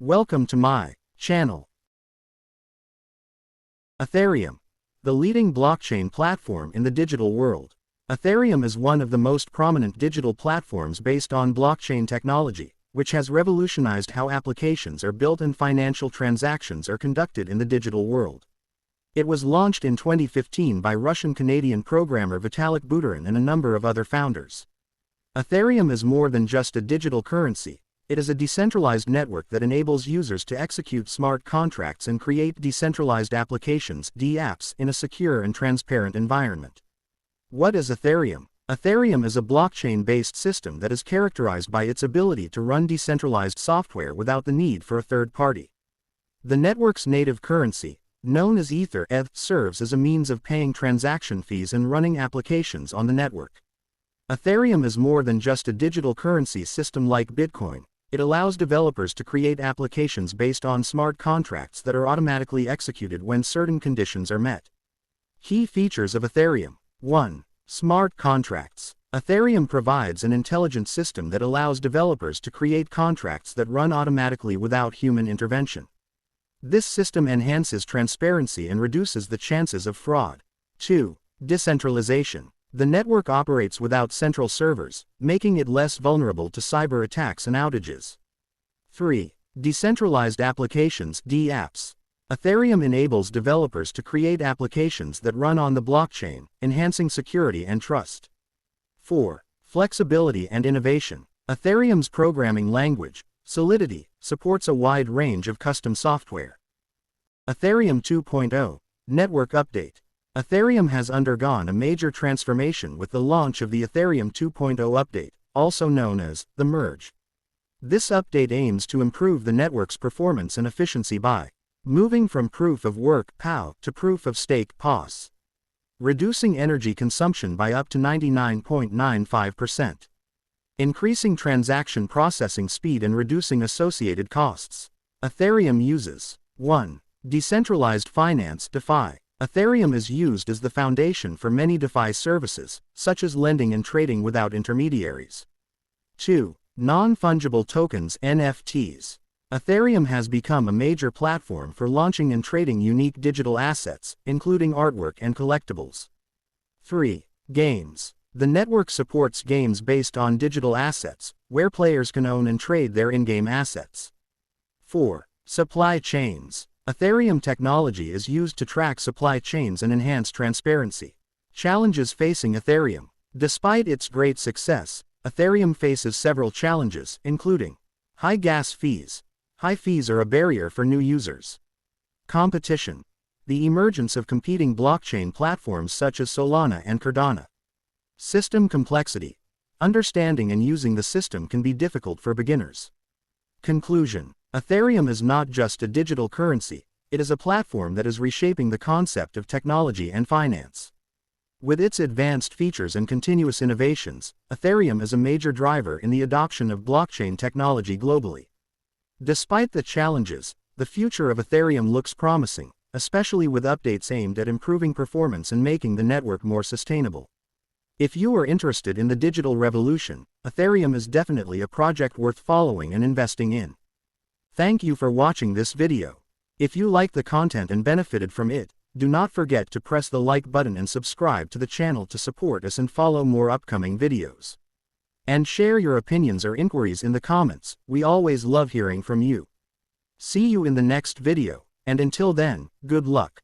Welcome to my channel. Ethereum, the leading blockchain platform in the digital world. Ethereum is one of the most prominent digital platforms based on blockchain technology, which has revolutionized how applications are built and financial transactions are conducted in the digital world. It was launched in 2015 by Russian-Canadian programmer Vitalik Buterin and a number of other founders. Ethereum is more than just a digital currency. It is a decentralized network that enables users to execute smart contracts and create decentralized applications (dApps) in a secure and transparent environment. What is Ethereum? Ethereum is a blockchain-based system that is characterized by its ability to run decentralized software without the need for a third party. The network's native currency, known as Ether (ETH), serves as a means of paying transaction fees and running applications on the network. Ethereum is more than just a digital currency system like Bitcoin. It allows developers to create applications based on smart contracts that are automatically executed when certain conditions are met. Key features of Ethereum. 1. Smart contracts. Ethereum provides an intelligent system that allows developers to create contracts that run automatically without human intervention. This system enhances transparency and reduces the chances of fraud. 2. Decentralization. The network operates without central servers, making it less vulnerable to cyber attacks and outages. 3. Decentralized applications (dApps). Ethereum enables developers to create applications that run on the blockchain, enhancing security and trust. 4. Flexibility and innovation. Ethereum's programming language, Solidity, supports a wide range of custom software. Ethereum 2.0 Network Update. Ethereum has undergone a major transformation with the launch of the Ethereum 2.0 update, also known as the Merge. This update aims to improve the network's performance and efficiency by moving from proof of work (POW) to proof of stake (POS), reducing energy consumption by up to 99.95%, increasing transaction processing speed and reducing associated costs. Ethereum uses 1. Decentralized finance (DeFi). Ethereum is used as the foundation for many DeFi services, such as lending and trading without intermediaries. 2. Non-fungible tokens (NFTs). Ethereum has become a major platform for launching and trading unique digital assets, including artwork and collectibles. 3. Games. The network supports games based on digital assets, where players can own and trade their in-game assets. 4. Supply chains. Ethereum technology is used to track supply chains and enhance transparency. Challenges facing Ethereum. Despite its great success, Ethereum faces several challenges, including high gas fees. High fees are a barrier for new users. Competition. The emergence of competing blockchain platforms such as Solana and Cardano. System complexity. Understanding and using the system can be difficult for beginners. Conclusion. Ethereum is not just a digital currency, it is a platform that is reshaping the concept of technology and finance. With its advanced features and continuous innovations, Ethereum is a major driver in the adoption of blockchain technology globally. Despite the challenges, the future of Ethereum looks promising, especially with updates aimed at improving performance and making the network more sustainable. If you are interested in the digital revolution, Ethereum is definitely a project worth following and investing in. Thank you for watching this video. If you liked the content and benefited from it, do not forget to press the like button and subscribe to the channel to support us and follow more upcoming videos. And share your opinions or inquiries in the comments, we always love hearing from you. See you in the next video, and until then, good luck.